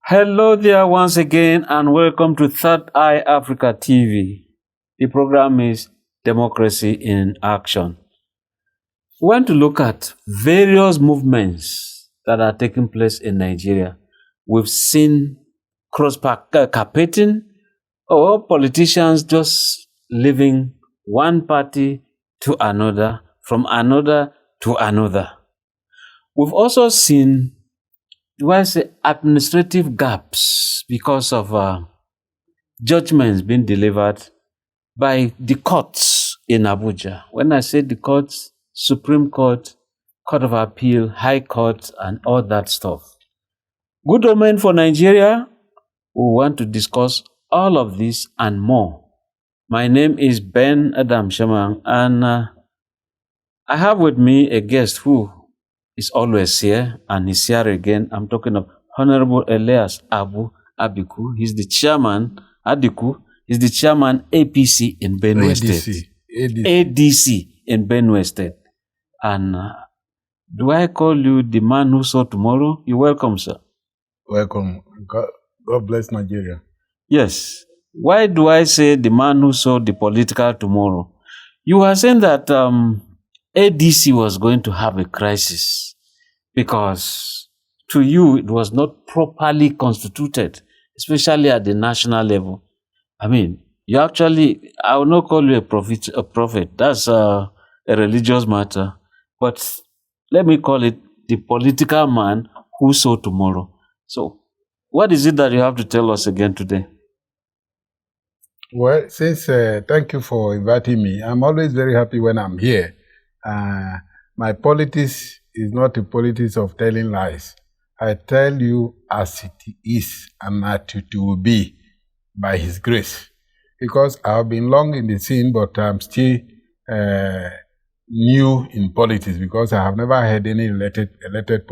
Hello there once again and welcome to Third Eye Africa TV. The program is Democracy in Action. We want to look at various movements that are taking place in Nigeria. We've seen cross-carpeting or politicians just leaving one party to another, from another to another. We've also seen administrative gaps because of judgments being delivered by the courts in Abuja. When I say the courts, Supreme Court, Court of Appeal, High Court, and all that stuff. Good omen for Nigeria. We want to discuss all of this and more. My name is Ben Adam Shaman, and I have with me a guest who is always here, and he's here again. I'm talking of Honorable Elias Adikwu. He's the chairman, Adikwu. He's the chairman APC in Benue State. ADC in Benue State. And do I call you the man who saw tomorrow? You're welcome, sir. Welcome. God bless Nigeria. Yes. Why do I say the man who saw the political tomorrow? You were saying that ADC was going to have a crisis because to you it was not properly constituted, especially at the national level. I mean, you actually, I will not call you a prophet. That's a religious matter. But let me call it the political man who saw tomorrow. So, what is it that you have to tell us again today? Well, thank you for inviting me. I'm always very happy when I'm here. My politics is not a politics of telling lies. I tell you as it is and that it will be by His grace. Because I've been long in the scene, but I'm still new in politics because I have never had any elected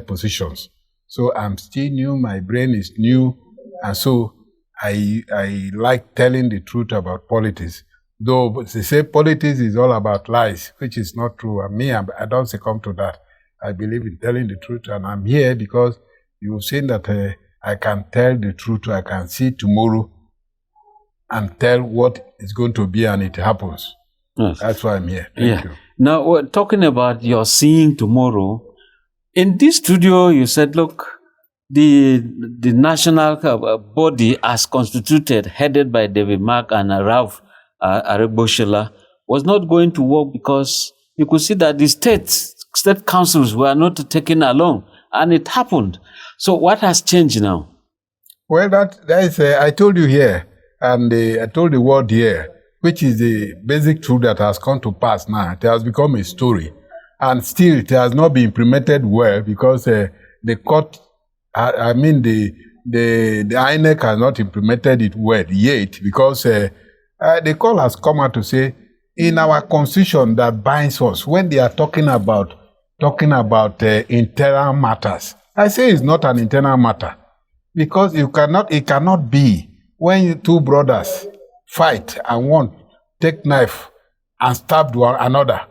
positions. So I'm still new, my brain is new, and so I like telling the truth about politics. Though they say politics is all about lies, which is not true. And me, I don't succumb to that. I believe in telling the truth, and I'm here because you've seen that I can tell the truth. I can see tomorrow and tell what is going to be, and it happens. Yes. That's why I'm here. Thank you. Now, we're talking about your seeing tomorrow. In this studio, you said, look, the national body as constituted, headed by David Mark and Ralph Aregbosola, was not going to work because you could see that the state councils were not taken along, and it happened. So what has changed now? Well, that is, I told you here, and I told the world here, which is the basic truth that has come to pass now. It has become a story, and still it has not been implemented well because the court, the INEC has not implemented it well yet because the call has come out to say in our constitution that binds us when they are talking about internal matters. I say it's not an internal matter because it cannot be when two brothers fight and one take knife and stab one another.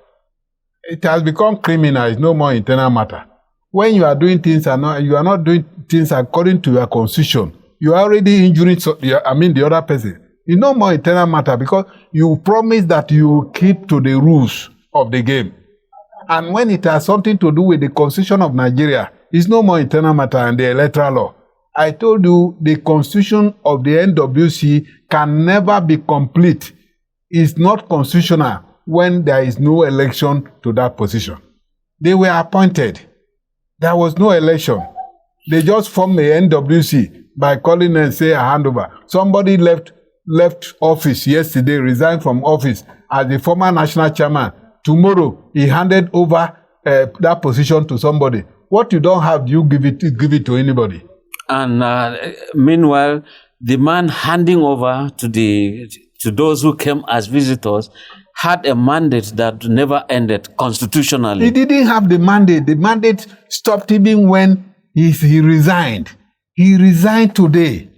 It has become criminal. It's no more internal matter. When you are doing things you are not doing things according to your constitution, you are already injuring the other person. It's no more internal matter because you promise that you keep to the rules of the game. And when it has something to do with the constitution of Nigeria, it's no more internal matter and the electoral law. I told you the constitution of the NWC can never be complete. It's not constitutional when there is no election to that position. They were appointed. There was no election. They just formed the NWC by calling and say a handover. Somebody left office yesterday, resigned from office as the former national chairman. Tomorrow, he handed over that position to somebody. What you don't have, you give it to anybody. And meanwhile, the man handing over to those who came as visitors had a mandate that never ended constitutionally. He didn't have the mandate. The mandate stopped even when he resigned. He resigned today.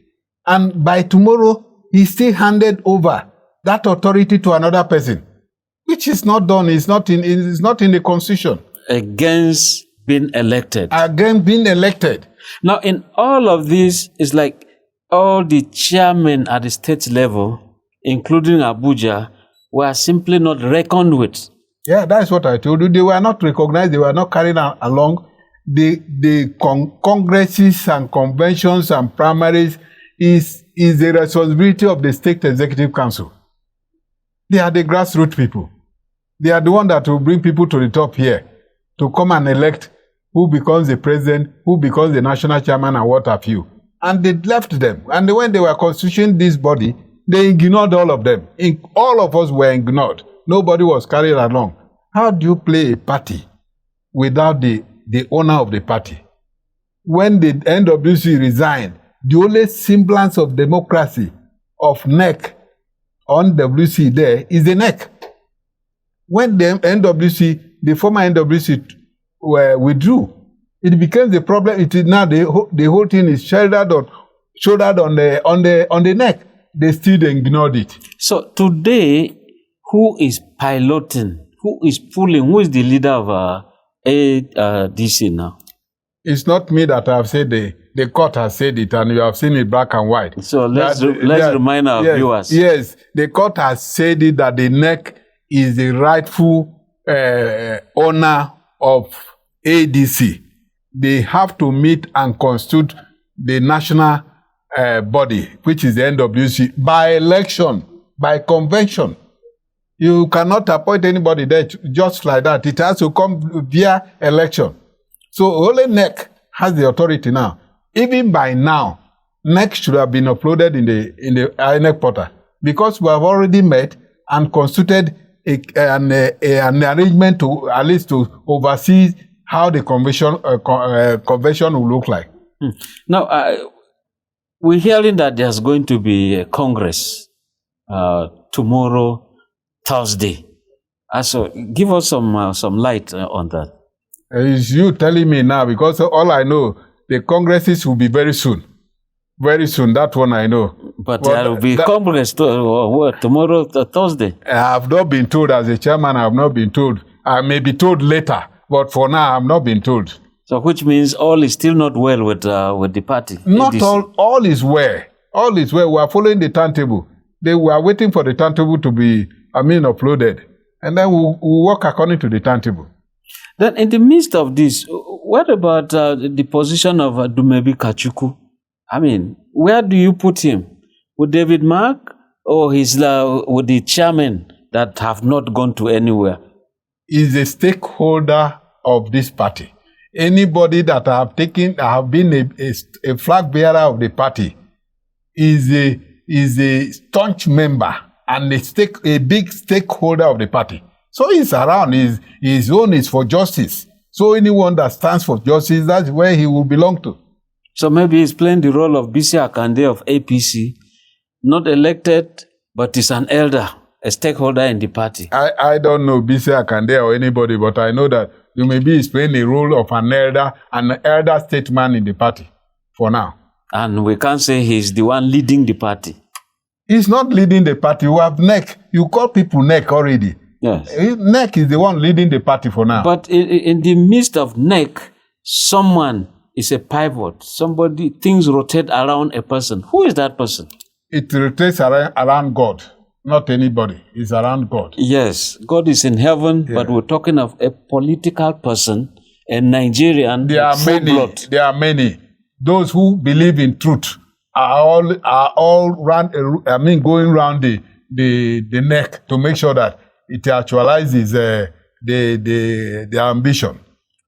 And by tomorrow, he still handed over that authority to another person, which is not done. It's not in the constitution. Against being elected. Again, being elected. Now, in all of this, it's like all the chairmen at the state level, including Abuja, were simply not reckoned with. Yeah, that's what I told you. They were not recognized. They were not carried along. The congresses and conventions and primaries is the responsibility of the state executive council. They are the grassroots people. They are the one that will bring people to the top here to come and elect who becomes the president, who becomes the national chairman, and what have you. And they left them. And when they were constituting this body, they ignored all of them. All of us were ignored. Nobody was carried along. How do you play a party without the owner of the party? When the NWC resigned, the only semblance of democracy, of NEC, on WC there, is the NEC. When the NWC, the former NWC, withdrew, it became the problem. It is now the whole thing is shouldered on the NEC. They still ignored it. So today, who is piloting? Who is pulling? Who is the leader of ADC now? It's not me that have said the court has said it, and you have seen it black and white. So let's remind our viewers. Yes, the court has said it that the NEC is the rightful owner of ADC. They have to meet and constitute the national body, which is the NWC, by election, by convention. You cannot appoint anybody there just like that. It has to come via election. So only NEC has the authority now. Even by now, NEC should have been uploaded in the INEC portal, because we have already met and constituted an arrangement to at least to oversee how the convention will look like. Now, we're hearing that there's going to be a Congress tomorrow, Thursday. So give us some light on that. It's you telling me now, because all I know, the Congresses will be very soon. Very soon, that one I know. But there will be Congress tomorrow, Thursday. I have not been told as a chairman. I have not been told. I may be told later, but for now, I have not been told. So, which means all is still not well with the party. Not ADC. All is well. All is well. We are following the timetable. They were waiting for the timetable to be, uploaded, and then we'll work according to the timetable. Then, in the midst of this, what about the position of Dumebi Kachukwu? Where do you put him? With David Mark, or with the chairman that have not gone to anywhere? He's a stakeholder of this party. Anybody that have been a flag bearer of the party is a staunch member and a big stakeholder of the party. So he's around. His own is for justice. So anyone that stands for justice, that's where he will belong to. So maybe he's playing the role of BC Akande of APC, not elected, but is an elder, a stakeholder in the party. I don't know BC Akande or anybody, but I know that maybe he's playing the role of an elder statesman in the party for now. And we can't say he's the one leading the party. He's not leading the party. You have NEC. You call people NEC already. Yes. NEC is the one leading the party for now. But in the midst of NEC, someone is a pivot. Things rotate around a person. Who is that person? It rotates around God, not anybody. It's around God. Yes, God is in heaven, but we're talking of a political person, a Nigerian. There are many. Blood. There are many. Those who believe in truth are all going around the neck to make sure that it actualizes the ambition.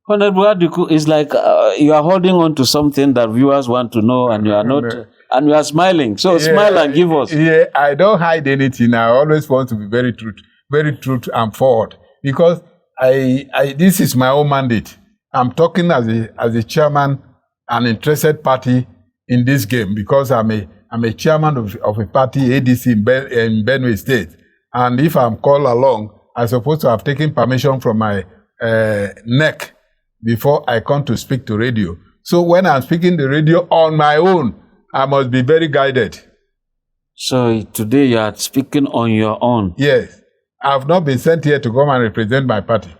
Honorable Adikwu, it's like you are holding on to something that viewers want to know, and you are not, and you are smiling. So smile and give us. Yeah, I don't hide anything. I always want to be very truth and forward, because this is my own mandate. I'm talking as a chairman, an interested party in this game, because I'm a chairman of a party, ADC in Benue State, and if I'm called along, I'm supposed to have taken permission from my NEC before I come to speak to radio. So when I'm speaking the radio on my own, I must be very guided. So today you are speaking on your own? Yes. I have not been sent here to come and represent my party.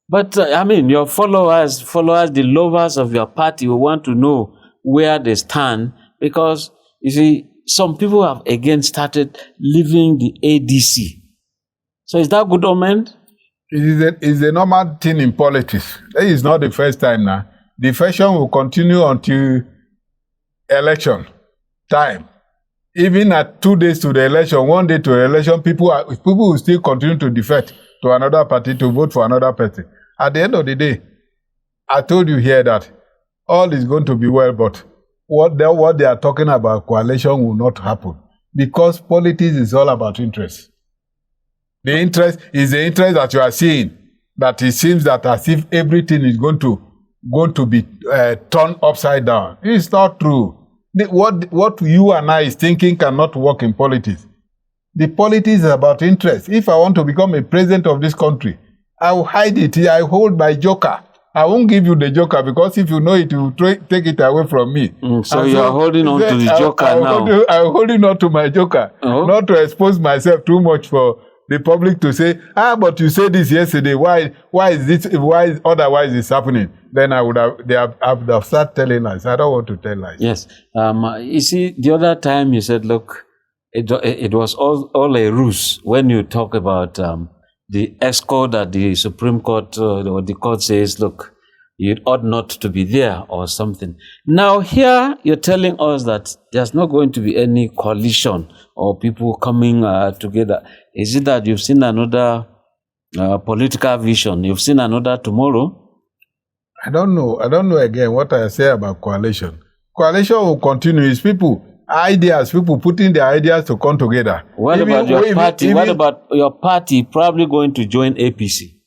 But I mean, your followers, the lovers of your party will want to know where they stand because you see, some people have again started leaving the ADC. So is that good omen? It's a normal thing in politics. That is not the first time now. The fashion will continue until election time. Even at 2 days to the election, 1 day to the election, people will still continue to defect to another party to vote for another party. At the end of the day, I told you here that all is going to be well, but what they are talking about coalition will not happen because politics is all about interest. The interest is the interest that you are seeing, that it seems that as if everything is going to be turned upside down. It's not true. What you and I is thinking cannot work in politics. The politics is about interest. If I want to become a president of this country, I will hide it. I hold my joker. I won't give you the joker because if you know it, you will take it away from me. So you are holding on to the joker now. I'm holding on to my joker, not to expose myself too much for the public to say, but you said this yesterday. Why is this? Why otherwise it's happening? Then I would have started telling lies. I don't want to tell lies. Yes. You see, the other time you said, look, it was all a ruse when you talk about the escort that the Supreme Court or the court says, look, you ought not to be there or something. Now here you're telling us that there's not going to be any coalition or people coming together. Is it that you've seen another political vision? You've seen another tomorrow? I don't know again what I say about coalition. Coalition will continue. It's people putting their ideas to come together. What about your party? What about your party probably going to join APC?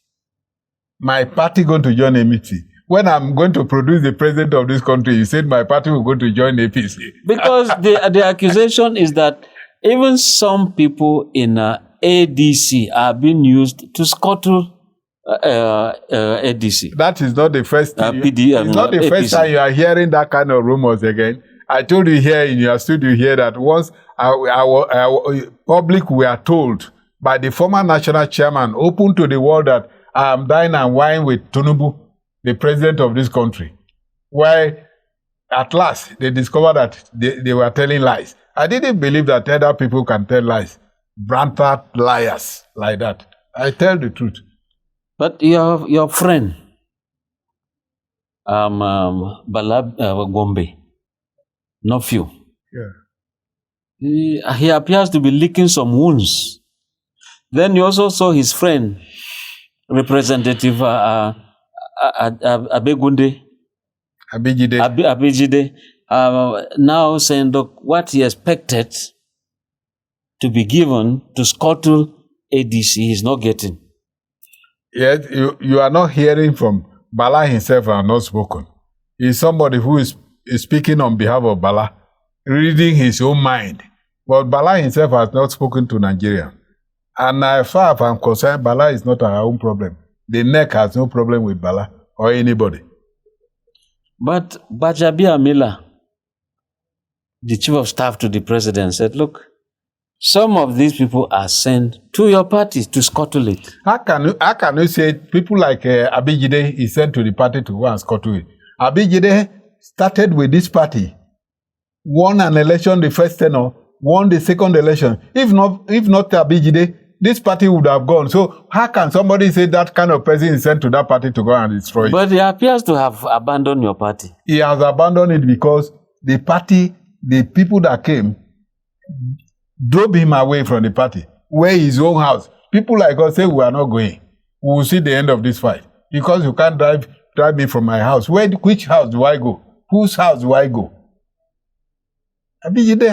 My party going to join APC? When I'm going to produce the president of this country, you said my party will go to join APC. Because the accusation is that even some people in ADC are being used to scuttle ADC. That is not the first time. It's not the APC. first time you are hearing that kind of rumors again. I told you here in your studio here that once our public were told by the former national chairman, open to the world, that I am dining and wine with Tinubu, the president of this country. Why, at last, they discovered that they were telling lies. I didn't believe that other people can tell lies. Branded liars like that. I tell the truth. But your friend, Bala Gombe, nephew, he appears to be licking some wounds. Then you also saw his friend, Representative Abejide, now saying, look, what he expected to be given to scuttle ADC, he's not getting. Yes, you are not hearing from Bala himself and not spoken. He's somebody who is speaking on behalf of Bala, reading his own mind. But Bala himself has not spoken to Nigeria. And as far as I'm concerned, Bala is not our own problem. The NEC has no problem with Bala or anybody. But Gbajabiamila, the chief of staff to the president, said, look, some of these people are sent to your party to scuttle it. How can you say people like Abejide is sent to the party to go and scuttle it? Abejide started with this party, won an election the first tenure, won the second election. If not Abejide, this party would have gone. So how can somebody say that kind of person is sent to that party to go and destroy it? But he appears to have abandoned your party. He has abandoned it because the party, the people that came, drove him away from the party, where his own house. People like us say, we are not going. We will see the end of this fight. Because you can't drive me from my house. Which house do I go? Whose house do I go? Abejide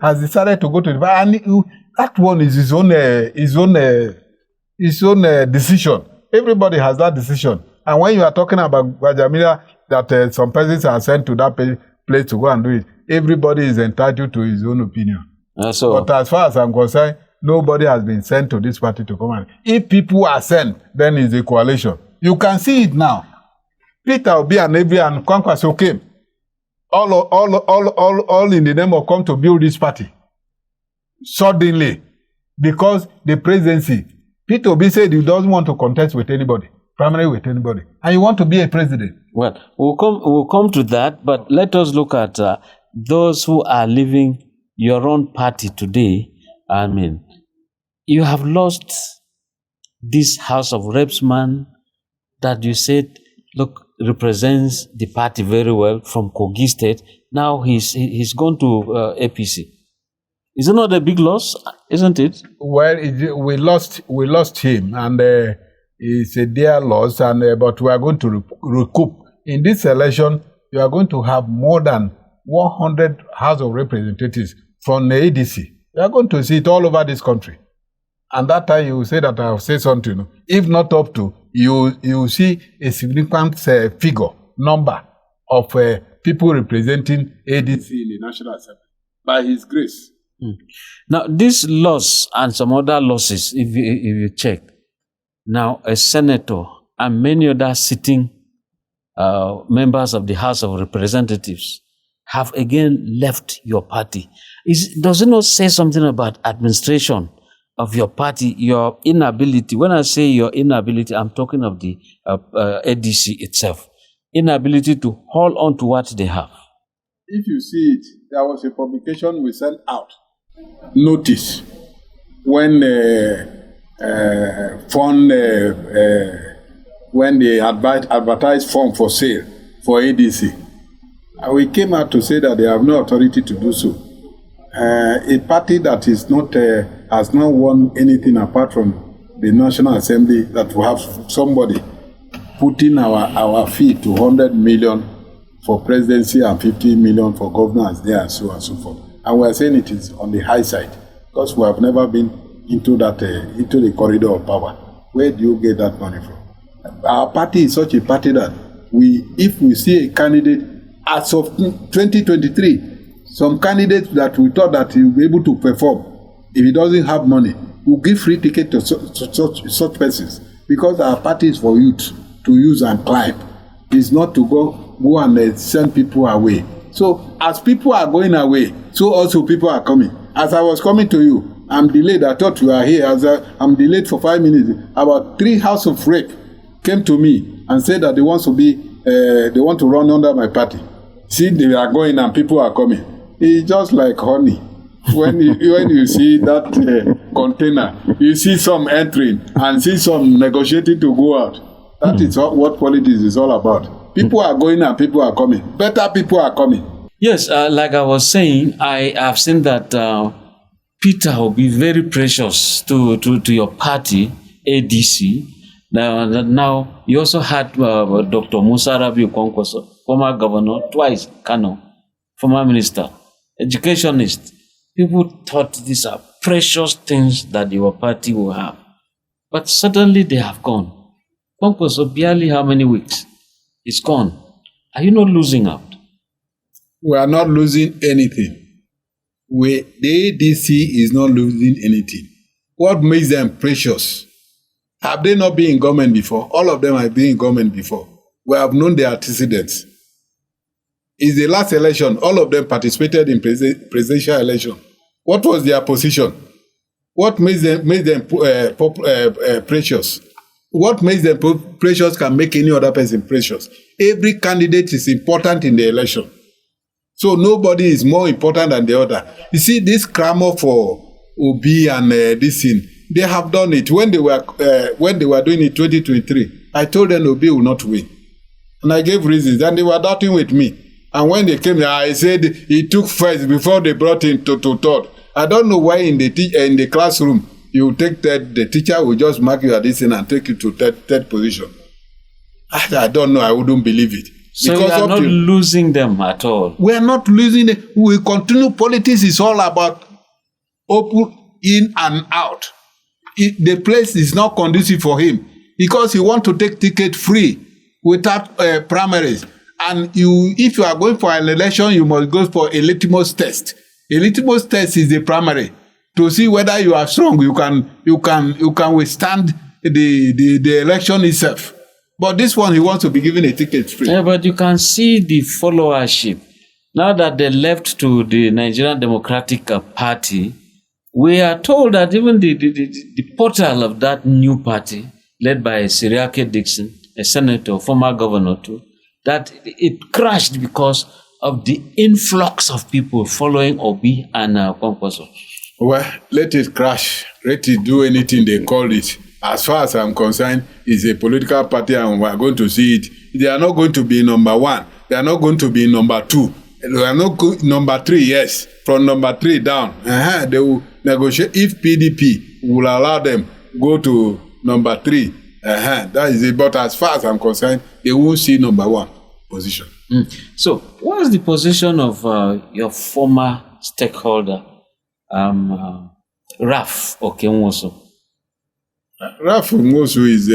has decided to go to the party. And that one is his own decision. Everybody has that decision. And when you are talking about Gbajabiamila, that some persons are sent to that place to go and do it, everybody is entitled to his own opinion. But as far as I'm concerned, nobody has been sent to this party to come and. If people are sent, then it's a coalition. You can see it now. Peter Obi and Ebi and Kwankwaso came. All in the name of come to build this party. Suddenly, because the presidency, Peter Obi said he doesn't want to contest with anybody. primary with anybody. And you want to be a president. Well, we'll come to that, but let us look at those who are leaving your own party today. I mean, you have lost this House of Reps man that you said, look, represents the party very well from Kogi State. Now he's gone to APC. Is it not a big loss, isn't it? Well, we lost him, and it's a dear loss. And but we are going to recoup in this election. You are going to have more than 100 House of Representatives from the ADC. You are going to see it all over this country. And that time you will say that I have said something. If not up to, you see a significant number of people representing ADC in the National Assembly by His grace. Now, this loss and some other losses, if you check, now a senator and many other sitting members of the House of Representatives have again left your party. Does it not say something about administration of your party, your inability? When I say your inability, I'm talking of the ADC itself. Inability to hold on to what they have. If you see it, there was a publication we sent out. Notice when when they advertised form for sale for ADC. We came out to say that they have no authority to do so. A party that is not has not won anything apart from the National Assembly, that will have somebody putting our fee to 100 million for presidency and 50 million for governors there and so on and so forth. And we are saying it is on the high side because we have never been into that into the corridor of power. Where do you get that money from? Our party is such a party that if we see a candidate as of 2023, some candidates that we thought that he will be able to perform, if he doesn't have money, we'll give free ticket to such persons, because our party is for youth to use and climb. It's not to go and send people away. So as people are going away, so also people are coming. As I was coming to you, I'm delayed. I thought you are here. I'm delayed for 5 minutes. About 3 House of Rep came to me and said that they want to run under my party. See, they are going and people are coming. It's just like honey. When you see that container, you see some entering and see some negotiating to go out. That is what politics is all about. People are going and people are coming. Better people are coming. Yes, like I was saying, I have seen that Peter will be very precious to your party, ADC. Now you also had Dr. Musa Rabiu Kwankwaso, former governor, twice, Kano, former minister, educationist. People thought these are precious things that your party will have. But suddenly they have gone. Kwankwaso, barely how many weeks? It's gone. Are you not losing out? We are not losing anything. The ADC is not losing anything. What makes them precious? Have they not been in government before? All of them have been in government before. We have known their antecedents. In the last election, all of them participated in presidential election. What was their position? What makes them precious? What makes them precious can make any other person precious. Every candidate is important in the election. So nobody is more important than the other. You see, this clamor for Obi and this thing, they have done it. When they were doing it 2023, I told them Obi will not win. And I gave reasons, and they were doubting with me. And when they came here, I said he took first before they brought him to third. I don't know why in the classroom you take third, the teacher will just mark you at this thing and take you to third position. I don't know, I wouldn't believe it. So you are not losing them at all. We are not losing them. We continue. Politics is all about open in and out. The place is not conducive for him because he wants to take ticket free without primaries. And if you are going for an election, you must go for a litmus test. A litmus test is the primary to see whether you are strong. You can withstand the election itself. But this one, he wants to be given a ticket free. Yeah, but you can see the followership. Now that they left to the Nigerian Democratic Party, we are told that even the portal of that new party led by Siriake Dixon, a senator, former governor too, that it crashed because of the influx of people following Obi and Kwankwaso. Well, let it crash. Let it do anything they call it. As far as I'm concerned, it's a political party and we're going to see it. They are not going to be number one. They are not going to be number two. They are not number three, yes. From number three down. They will negotiate. If PDP will allow them go to number three, that is it. But as far as I'm concerned, they won't see number one position. So, what is the position of your former stakeholder, Raf Okenwoso? Raf Okenwoso is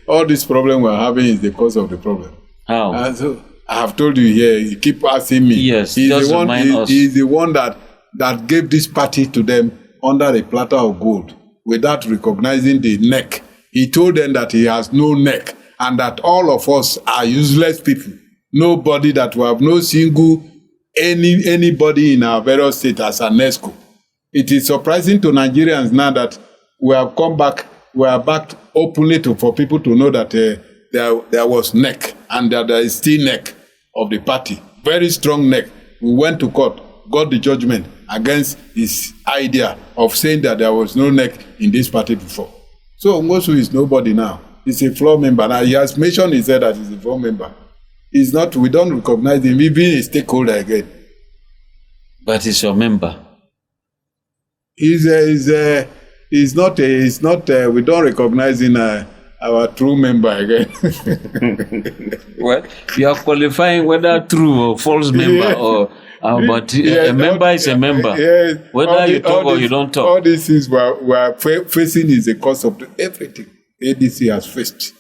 all this problem we're having is the cause of the problem. How? So I have told you here. You keep asking me. Yes, he's just the one. remind us. He's the one that gave this party to them under a platter of gold, without recognizing the neck. He told them that he has no neck and that all of us are useless people. Nobody that will have no single anybody in our various states as an ESCO. It is surprising to Nigerians now that we have come back. We are back openly for people to know that there was neck and that there is still neck of the party. Very strong neck. We went to court, got the judgment against his idea of saying that there was no neck in this party before. So Ngosu is nobody now. He's a floor member. Now he has mentioned, he said that he's a floor member. He's not, we don't recognize him. He's being a stakeholder again. But he's your member. He's not, we don't recognize him our true member again. Well, you are qualifying whether true or false member or, but a member is a member. Whether you talk or you don't talk. All these things we are facing is the cost of everything ADC has faced.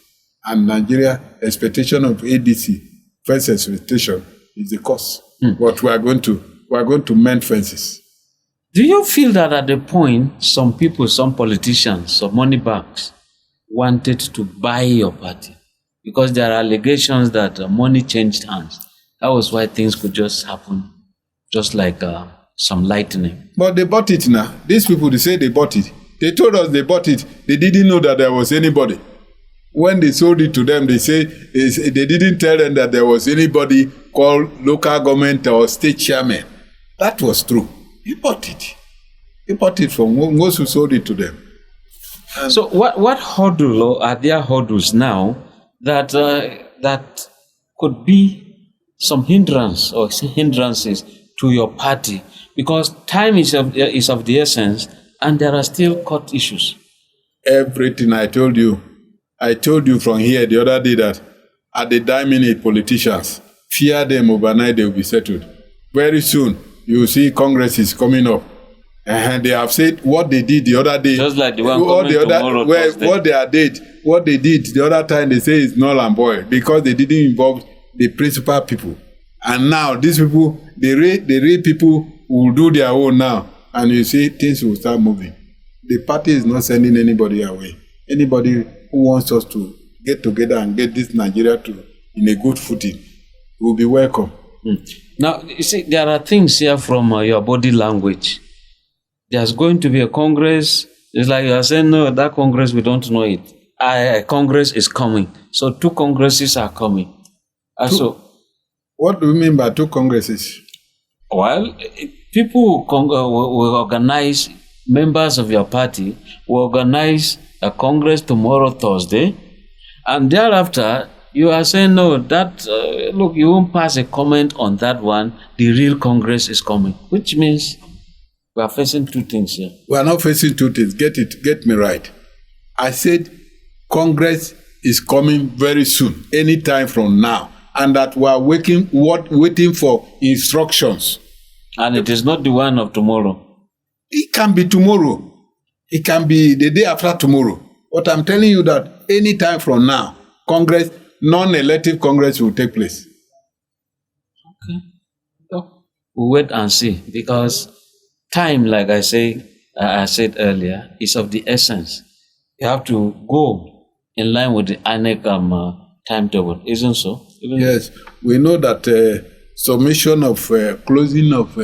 And Nigeria expectation of ADC, first expectation, is the cost. But we are going to mend fences. Do you feel that at the point, some people, some politicians, some money banks wanted to buy your party? Because there are allegations that money changed hands. That was why things could just happen, just like some lightning. But they bought it now. These people, they say they bought it. They told us they bought it. They didn't know that there was anybody. When they sold it to them, they say they didn't tell them that there was anybody called local government or state chairman. That was true. He bought it. He bought it from those who sold it to them. And so what hurdle or are there hurdles now that that could be some hindrance or hindrances to your party? Because time is of the essence and there are still court issues. Everything I told you from here the other day that at the dime minute politicians fear them overnight, they will be settled. Very soon you will see Congress is coming up. And they have said what they did the other day. Just like the one coming tomorrow, what they did the other time, they say is null and void because they didn't involve the principal people. And now these people, the real people will do their own now. And you see things will start moving. The party is not sending anybody away. Anybody who wants us to get together and get this Nigeria in a good footing will be welcome. Now, you see, there are things here from your body language. There's going to be a Congress. It's like you are saying, no, that Congress, we don't know it. A Congress is coming. So 2 Congresses are coming. So, what do you mean by 2 Congresses? Well, people will organize, members of your party will organize a Congress tomorrow, Thursday, and thereafter, you are saying, no, that, look, you won't pass a comment on that one. The real Congress is coming, which means we are facing 2 things here. We are not facing 2 things. Get me right. I said Congress is coming very soon, anytime from now, and that we are waiting for instructions. And it is not the one of tomorrow. It can be tomorrow. It can be the day after tomorrow. But I'm telling you that anytime from now, Congress, non-elective Congress will take place. Okay. So, we'll wait and see, because time, like I said earlier, is of the essence. You have to go in line with the INEC timetable, isn't so? Yes, we know that submission of closing of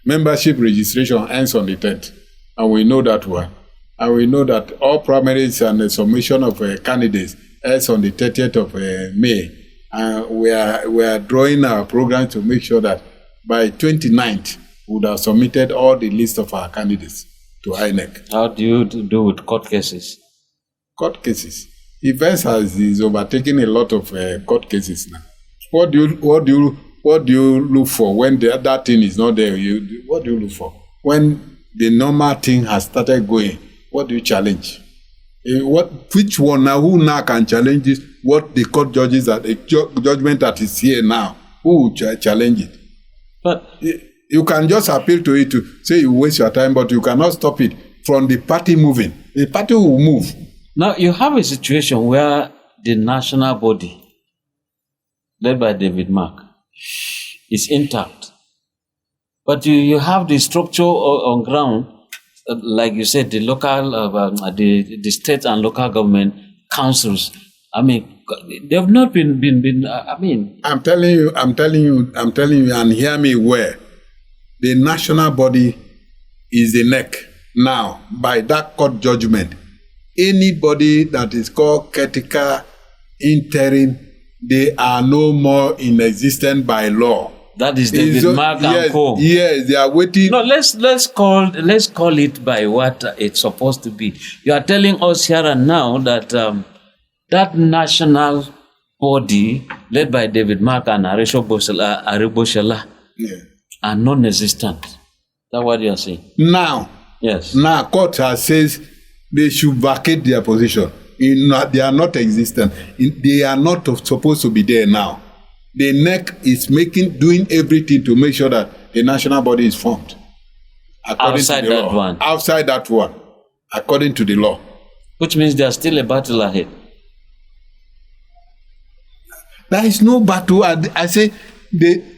membership registration ends on the 10th, and we know that one. and we know that all primaries and the submission of candidates ends on the 30th of May. And we are drawing our program to make sure that by 29th, we would have submitted all the list of our candidates to INEC. How do you do with court cases? Court cases. Events is overtaking a lot of court cases now. What do you look for when that thing is not there? What do you look for when the normal thing has started going? What do you challenge? Which one now? Who now can challenge this? What the court judges judgment that is here now? Who will challenge it? But you can just appeal to it to say you waste your time, but you cannot stop it from the party moving. The party will move. now you have a situation where the national body, led by David Mark, is intact. But you have the structure on ground, like you said, the local, the state and local government councils. I mean, they have not been. I'm telling you, and hear me well. The national body is the neck. Now, by that court judgment, anybody that is called caretaker, interim, they are no more in existence by law. That is David Mark and Co. Yes, they are waiting. No, let's call it by what it's supposed to be. You are telling us here and now that that national body led by David Mark and Ariboshala are non-existent. That's what you are saying. Now, yes. Now, court has says they should vacate their position. They are not existent. They are not supposed to be there now. The NEC is doing everything to make sure that the national body is formed. Outside that law. One. Outside that one, according to the law. Which means there's still a battle ahead. There is no battle. I say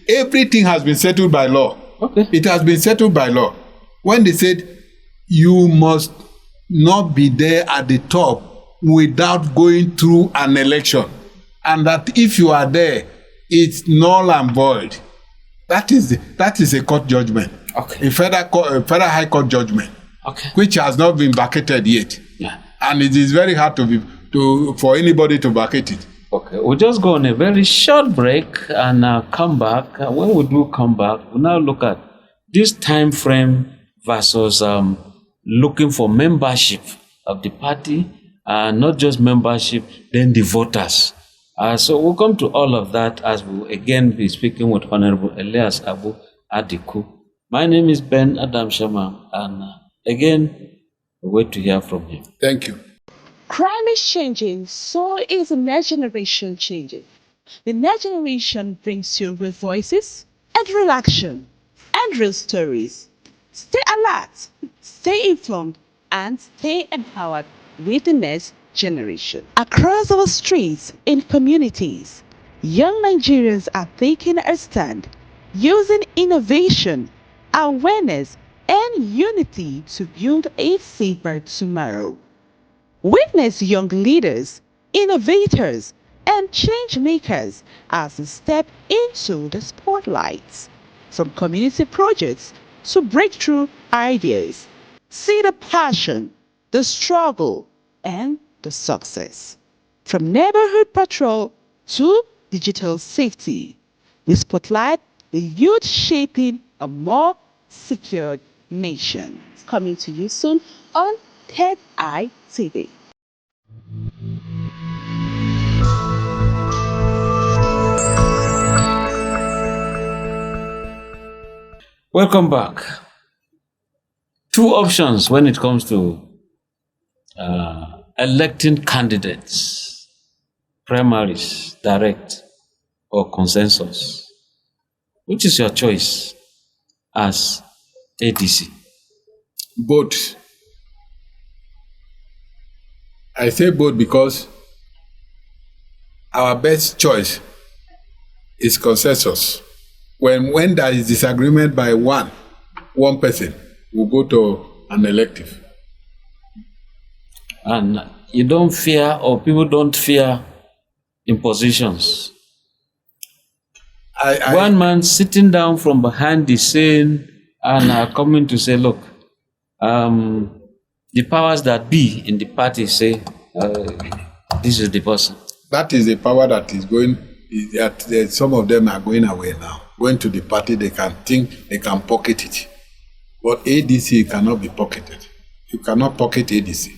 everything has been settled by law. Okay. It has been settled by law. When they said you must not be there at the top without going through an election, and that if you are there, it's null and void. That is a court judgment. Okay. A federal high court judgment. Okay. Which has not been vacated yet. Yeah. And it is very hard for anybody to vacate it. Okay, we'll just go on a very short break and come back. When we do come back, we'll now look at this time frame versus looking for membership of the party, not just membership, then the voters. So we'll come to all of that as we'll again be speaking with Honorable Elias Abu Adikwu. My name is Ben Adam Shama, and again, we wait to hear from him. Thank you. Crime is changing, so is the next generation changing. The next generation brings you real voices and real action and real stories. Stay alert, stay informed, and stay empowered with the next generation. Across our streets and communities, young Nigerians are taking a stand, using innovation, awareness, and unity to build a safer tomorrow. Witness young leaders, innovators, and change makers as they step into the spotlight. From community projects to breakthrough ideas, see the passion, the struggle, and the success. From neighborhood patrol to digital safety, we spotlight the youth shaping a more secure nation. Coming to you soon on Third Eye TV. Welcome back. Two options when it comes to electing candidates: primaries, direct, or consensus. Which is your choice as ADC? Both. I say both because our best choice is consensus. When there is disagreement by one person, we'll go to an elective. And you don't fear, or people don't fear, impositions. One man sitting down from behind the scene and coming to say, look, the powers that be in the party say, this is the person. That is a power that is going, some of them are going away now. Going to the party, they can think they can pocket it. But ADC cannot be pocketed. You cannot pocket ADC.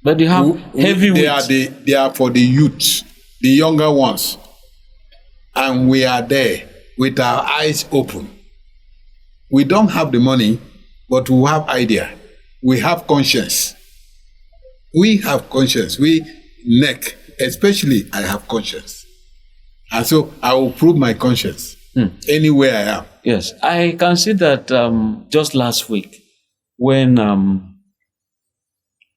But you have heavyweights. They are for the youth, the younger ones. And we are there with our eyes open. We don't have the money, but we have idea. We have conscience. We have conscience. Especially I have conscience. And so I will prove my conscience anywhere I am. Yes, I can see that just last week when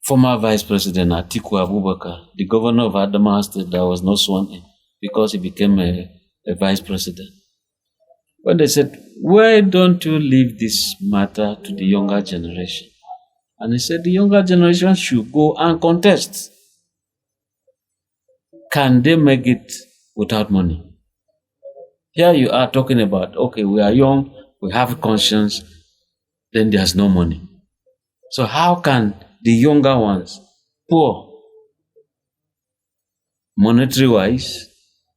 former Vice President Adikwu Abubakar, the governor of Adamawa State, that was not sworn in because he became a vice president. When they said, why don't you leave this matter to the younger generation? And he said the younger generation should go and contest. Can they make it without money? Here you are talking about, okay, we are young, we have conscience, then there's no money. So how can the younger ones, poor, monetary-wise,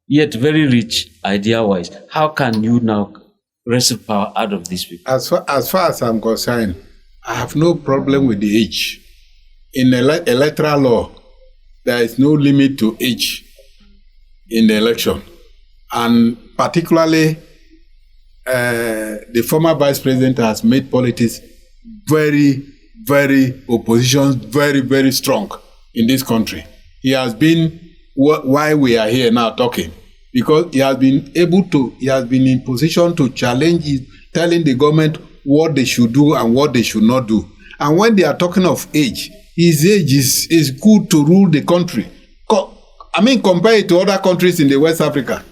yet very rich idea-wise, how can you now wrestle power out of these people? As far as I'm concerned, I have no problem with the age. In electoral law, there is no limit to age in the election. And particularly, the former vice president has made politics very, very opposition, very, very strong in this country. He has been why we are here now talking, because he has been in position to challenge it, telling the government what they should do and what they should not do. And when they are talking of age, his age is good to rule the country. Compare it to other countries in the West Africa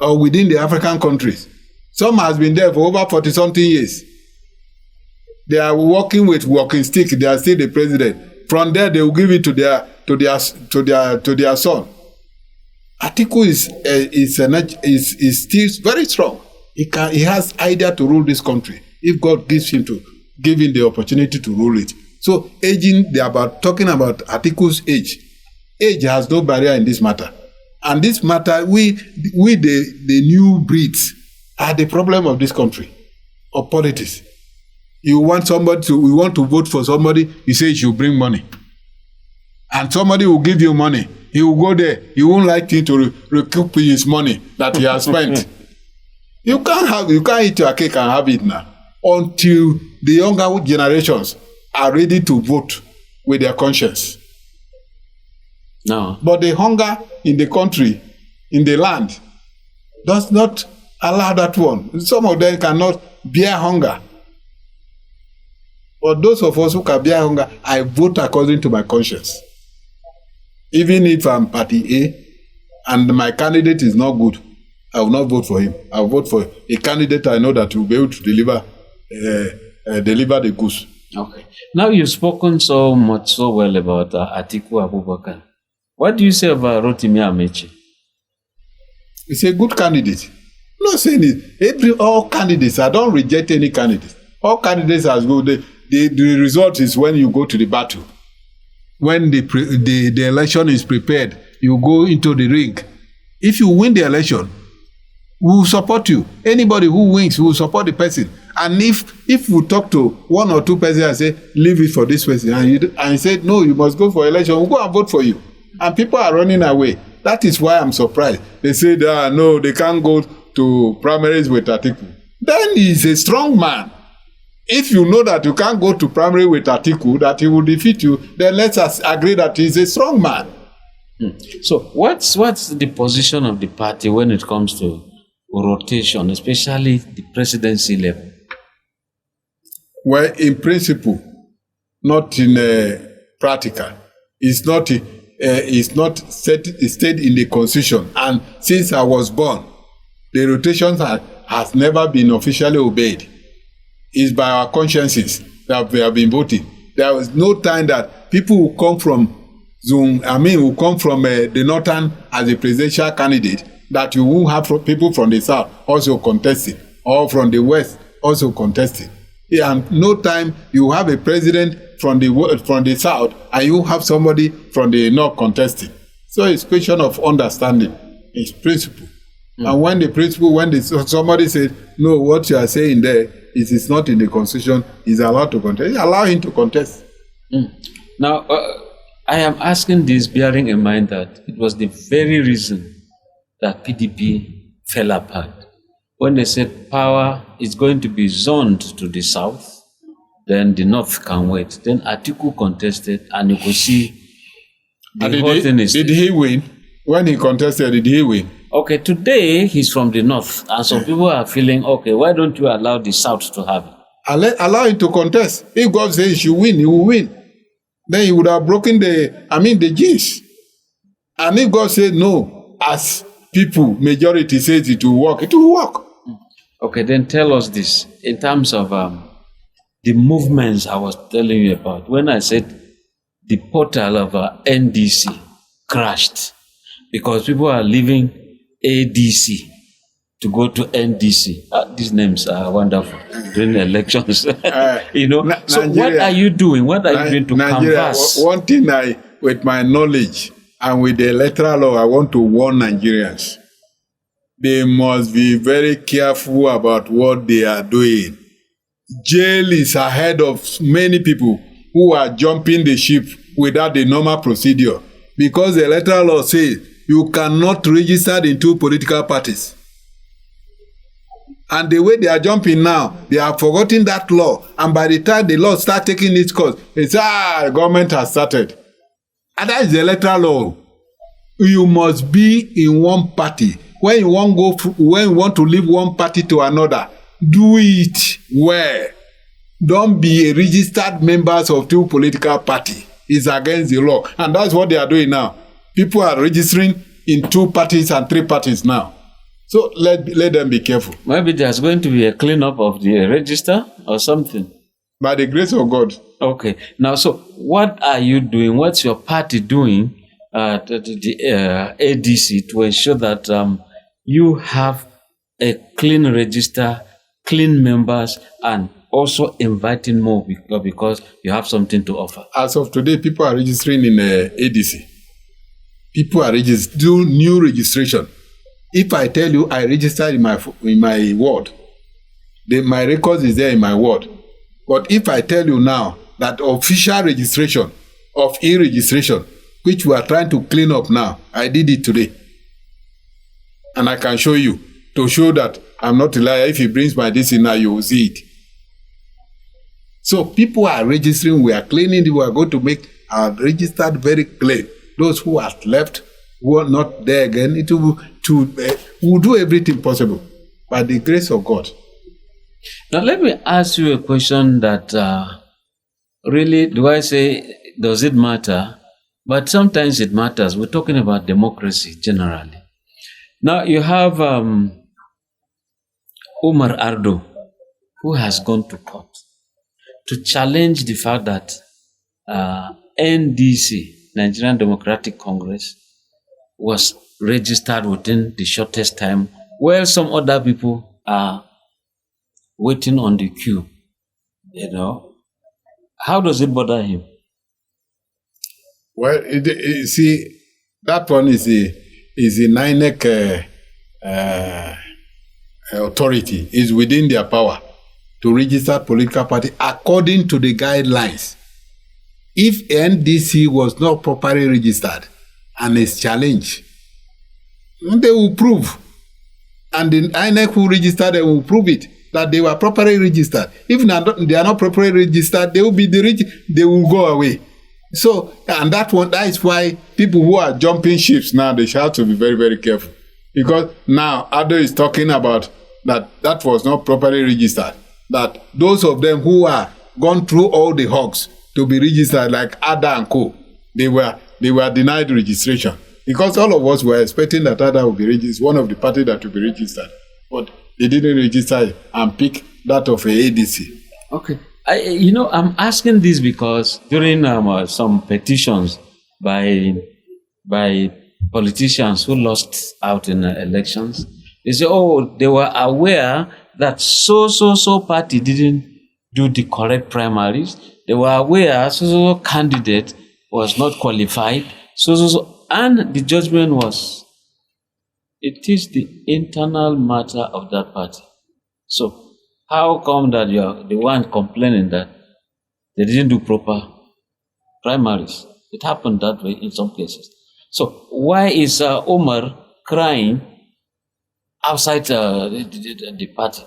or within the African countries. Some has been there for over 40-something years. They are working with walking stick. They are still the president. From there, they will give it to their son. Adikwu is still very strong. He has idea to rule this country if God gives him the opportunity to rule it. So aging, talking about Adiku's age. Age has no barrier in this matter. And this matter, we the new breeds are the problem of this country, of politics. We want to vote for somebody, you say you should bring money. And somebody will give you money. He will go there. He won't like you to recoup his money that he has spent. You can't eat your cake and have it now until the younger generations are ready to vote with their conscience. No. But the hunger in the country, in the land, does not allow that one. Some of them cannot bear hunger. But those of us who can bear hunger, I vote according to my conscience. Even if I'm party A and my candidate is not good, I will not vote for him. I will vote for a candidate I know that will be able to deliver the goods. Okay. Now you've spoken so well about Adikwu Abubakar. What do you say about Rotimi Amechi? He's a good candidate. I'm not saying it. All candidates, I don't reject any candidate. All candidates are good. The result is when you go to the battle. When the election is prepared, you go into the ring. If you win the election, we will support you. Anybody who wins, we will support the person. And if we talk to one or two persons and say, leave it for this person, and you say, no, you must go for election, we'll go and vote for you. And people are running away. That is why I'm surprised. They say, no, they can't go to primaries with Adikwu. Then he's a strong man. If you know that you can't go to primary with Adikwu, that he will defeat you, then let us agree that he's a strong man. So what's the position of the party when it comes to rotation, especially the presidency level? Well, in principle, not in practical. It's not stated in the Constitution. And since I was born, the rotation has never been officially obeyed. It's by our consciences that we have been voting. There was no time that people who come from the northern as a presidential candidate, that you will have people from the south also contesting, or from the west also contesting. And no time you have a president from the south and you have somebody from the north contesting. So it's question of understanding. It's principle. And when somebody says, no, what you are saying there is not in the constitution, is allowed to contest, allow him to contest. Now, I am asking this bearing in mind that it was the very reason that PDP fell apart. When they said power is going to be zoned to the south, then the north can wait. Then Adikwu contested, and you could see the whole thing is... Did he win? When he contested, did he win? Okay, today he's from the north, and some people are feeling, okay, why don't you allow the south to have it? Allow him to contest. If God says he should win, he will win. Then he would have broken the genes. And if God said no, as people, majority says it will work, it will work. Okay, then tell us this, in terms of the movements I was telling you about. When I said the portal of NDC crashed because people are leaving ADC to go to NDC. These names are wonderful during elections. So what are you doing? What are you doing to canvass? One thing with my knowledge and with the electoral law, I want to warn Nigerians. They must be very careful about what they are doing. Jail is ahead of many people who are jumping the ship without the normal procedure, because the electoral law says you cannot register in two political parties. And the way they are jumping now, they have forgotten that law. And by the time the law starts taking its course, it's the government has started. And that is the electoral law. You must be in one party. When you want to leave one party to another, do it well. Don't be a registered members of two political parties. It's against the law. And that's what they are doing now. People are registering in 2 parties and 3 parties now. So let them be careful. Maybe there's going to be a cleanup of the register or something. By the grace of God. Okay. Now, so what are you doing? What's your party doing at the ADC to ensure that you have a clean register, clean members, and also inviting more because you have something to offer? As of today, people are registering in ADC. People are doing new registration. If I tell you I registered in my ward, my records is there in my ward. But if I tell you now that official registration of e-registration, which we are trying to clean up now, I did it today. And I can show you, to show that I'm not a liar. If he brings my this in now, you will see it. So people are registering, we are cleaning, we are going to make our registered very clean. Those who are left, who are not there again, we'll do everything possible by the grace of God. Now let me ask you a question that really, does it matter? But sometimes it matters. We're talking about democracy generally. Now you have Umar Ardo, who has gone to court to challenge the fact that NDC, Nigerian Democratic Congress, was registered within the shortest time, while some other people are waiting on the queue. How does it bother him? Well, see, that one is the INEC authority. Is within their power to register political party according to the guidelines. If NDC was not properly registered and is challenged, they will prove. And the INEC who registered them will prove it, that they were properly registered. If they are not properly registered, they will go away. So, and that is why people who are jumping ships now, they have to be very, very careful. Because now Ado is talking about that was not properly registered. That those of them who are gone through all the hogs to be registered, like Ada and Co., they were denied registration. Because all of us were expecting that Ada would be registered, one of the parties that would be registered. But they didn't register and pick that of a ADC. Okay. I'm asking this because during some petitions by politicians who lost out in they say, they were aware that so party didn't do the correct primaries. They were aware so candidate was not qualified. And the judgment was, it is the internal matter of that party. So how come that you're the one complaining that they didn't do proper primaries? It happened that way in some cases. So why is Omar crying outside the party?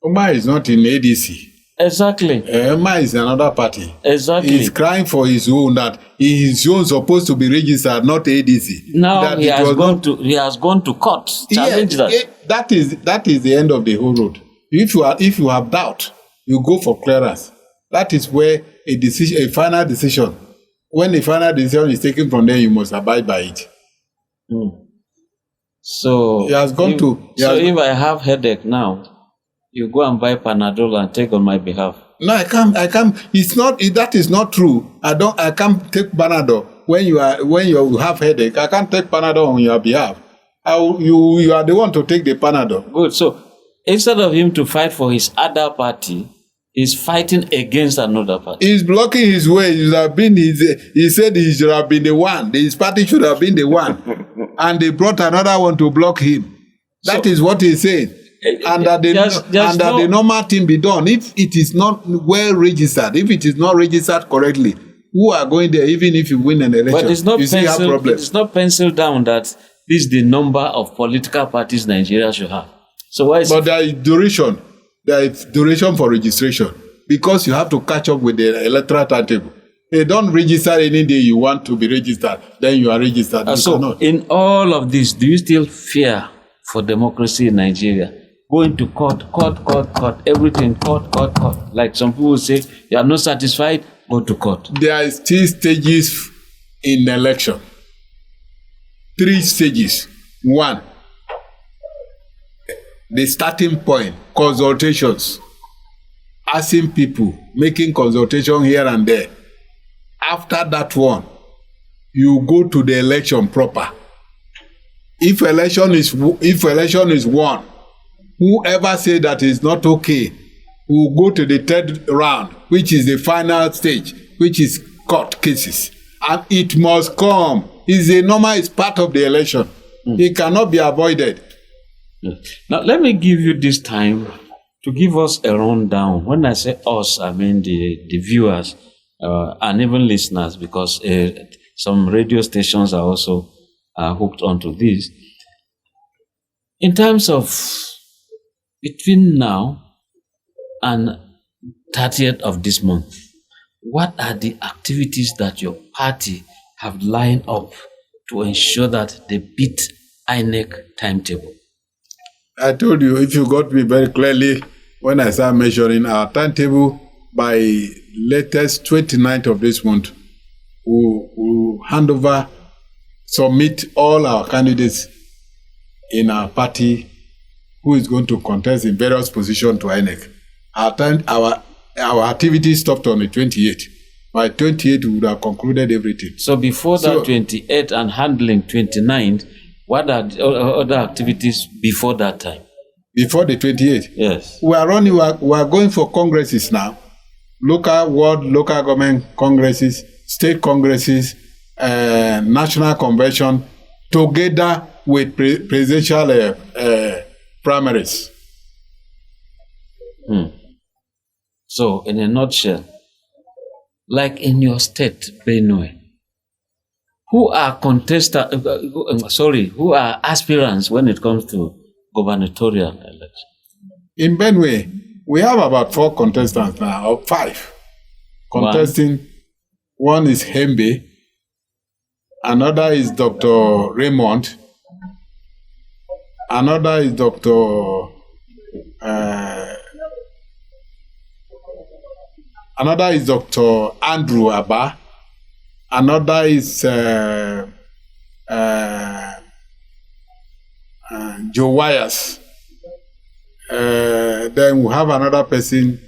Omar is not in ADC. Exactly. Omar is another party. Exactly. He's crying for his own, that his own supposed to be registered, not ADC. Now that he has gone to court. Challenge that. That is the end of the whole road. If you have doubt, you go for clearance. That is where a final decision. When the final decision is taken from there, you must abide by it. So he has gone if I have headache now, you go and buy Panadol and take on my behalf. No, I can't. That is not true. I can't take Panadol when you have headache. I can't take Panadol on your behalf. You are the one to take the Panadol. Good. So instead of him to fight for his other party, he's fighting against another party. He's blocking his way. He said he should have been the one. His party should have been the one. And they brought another one to block him. That is what he's saying. And that the normal thing be done. If it is not well registered, if it is not registered correctly, who are going there even if you win an election? But it's not penciled down that this is the number of political parties Nigeria should have. So why is there is duration. There is duration for registration because you have to catch up with the electoral timetable. They don't register any day you want to be registered, then you are registered. In all of this, do you still fear for democracy in Nigeria? Going to court, everything, court. Like some people say, you are not satisfied, go to court. There are still stages in election. 3 stages. 1, the starting point, consultations, asking people, making consultation here and there. After that one, you go to the election proper. If election is won, whoever say that is not okay will go to the 3rd round, which is the final stage, which is court cases. And it must come. It's part of the election. It cannot be avoided. Now, let me give you this time to give us a rundown. When I say us, I mean the viewers and even listeners, because some radio stations are also hooked onto this. In terms of between now and 30th of this month, what are the activities that your party have lined up to ensure that they beat INEC timetable? I told you, if you got me very clearly, when I start measuring our timetable, by latest 29th of this month, we'll hand over, submit all our candidates in our party who is going to contest in various positions to INEC. Our activity stopped on the 28th. By 28th, we would have concluded everything. So before that 28th and handling 29th, what are the other activities before that time? Before the 28th? Yes. We are going for congresses now. Local government congresses, state congresses, national convention, together with presidential primaries. So, in a nutshell, like in your state, Benue, who are who are aspirants when it comes to gubernatorial election? In Benue, we have about 4 contestants now, or 5 contesting. One is Hembe, another is Dr. Raymond, another is Dr. Andrew Abba, another is Joe Wires. Then we have another person,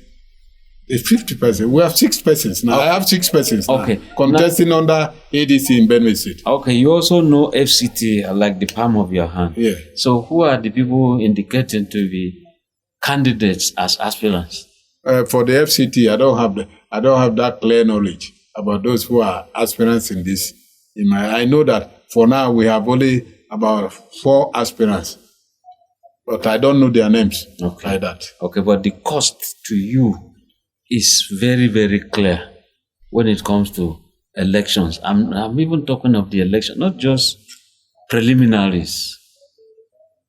the 5th person. We have 6 persons now. I have 6 persons now, contesting under ADC in Benue State. Okay, you also know FCT like the palm of your hand. Yeah. So who are the people indicating to be candidates as aspirants? For the FCT, I don't have that clear knowledge about those who are aspirants in this. I know that for now we have only about 4 aspirants, but I don't know their names like that. Okay, but the cost to you is very, very clear when it comes to elections. I'm even talking of the election, not just preliminaries.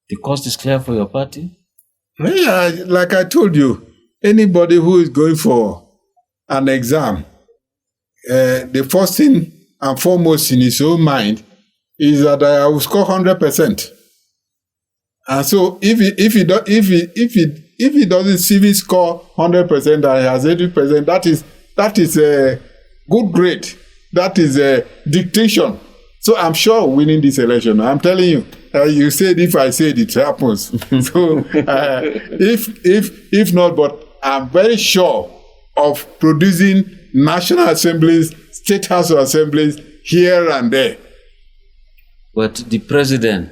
The cost is clear for your party? Yeah, like I told you, anybody who is going for an exam, the first thing and foremost in his own mind is that I will score 100%. And so if he doesn't even score 100% and he has 80%, that is a good grade. That is a dictation. So I'm sure winning this election. I'm telling you. You said if I said it happens. So if not, but I'm very sure of producing national assemblies, state house assemblies here and there. But the president,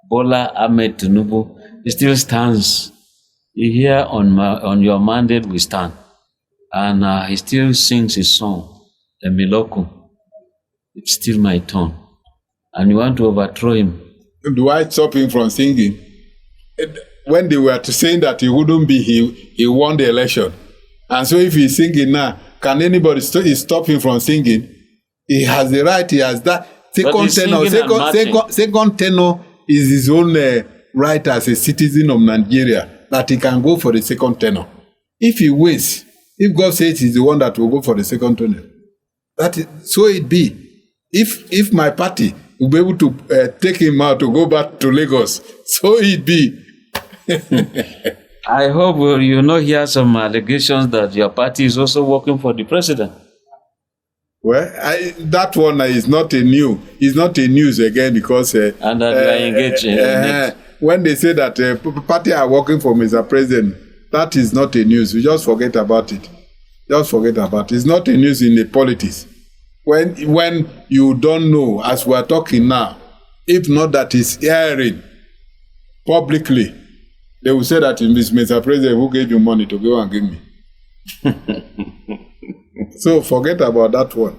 Bola Ahmed Tinubu, he still stands. Here on your mandate we stand. And he still sings his song, Emiloku. It's still my turn. And you want to overthrow him. Do I stop him from singing? When they were saying that he wouldn't be, he won the election. And so if he's singing now, can anybody stop him from singing? He has the right, he has that. Second tenor is his own right as a citizen of Nigeria, that he can go for the second tenor. If he waits, if God says he's the one that will go for the second tenor, so it be. If my party will be able to take him out to go back to Lagos, so it be. I hope you hear some allegations that your party is also working for the president. Well, that one is not a news again because and that you are engaged in it. When they say that party are working for Mr. President, that is not a news. We just forget about it. Just forget about it. It's not a news in the politics. When you don't know, as we are talking now, if not that is airing publicly, they will say that it is Mr. President who gave you money to go and give me. So forget about that one.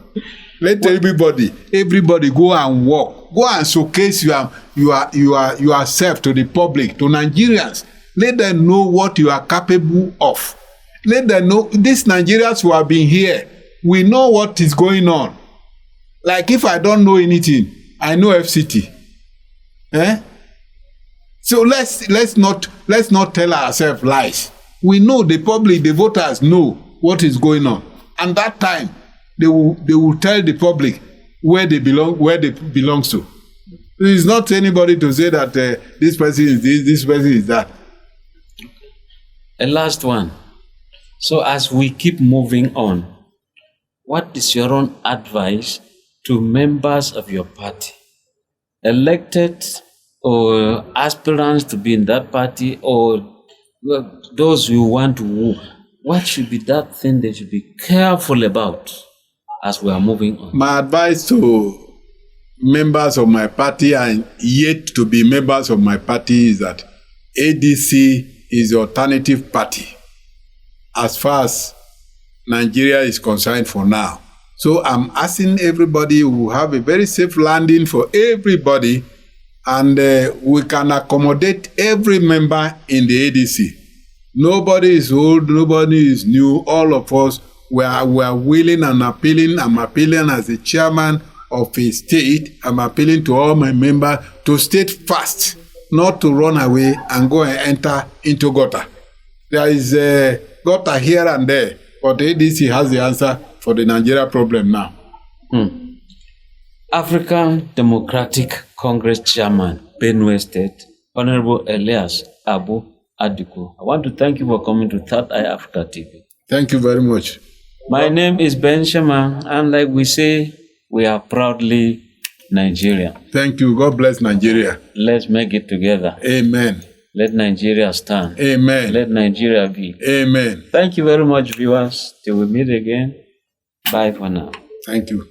Let everybody go and work. Go and showcase yourself to the public, to Nigerians. Let them know what you are capable of. Let them know, these Nigerians who have been here, we know what is going on. Like if I don't know anything, I know FCT. So let's not tell ourselves lies. We know the public, the voters know what is going on. And that time they will tell the public where they belong to. There is not anybody to say that this person is this person is that. A last one. So as we keep moving on, what is your own advice to members of your party, elected or aspirants to be in that party, or those you want to woo? What should be that thing they should be careful about as we are moving on? My advice to members of my party and yet to be members of my party is that ADC is the alternative party as far as Nigeria is concerned for now. So I'm asking everybody who have a very safe landing for everybody, and we can accommodate every member in the ADC. Nobody is old, nobody is new. All of us, we are willing and appealing. I'm appealing as the chairman of a state. I'm appealing to all my members to stay fast, not to run away and go and enter into gutter. There is a gutter here and there, but the ADC has the answer for the Nigeria problem now. African Democratic Congress Chairman, Benue State, Honorable Elias Adikwu. I want to thank you for coming to Third Eye Africa TV. Thank you very much. My name is Ben Shema, and like we say, we are proudly Nigerian. Thank you. God bless Nigeria. Let's make it together. Amen. Let Nigeria stand. Amen. Let Nigeria be. Amen. Thank you very much, viewers. Till we meet again. Bye for now. Thank you.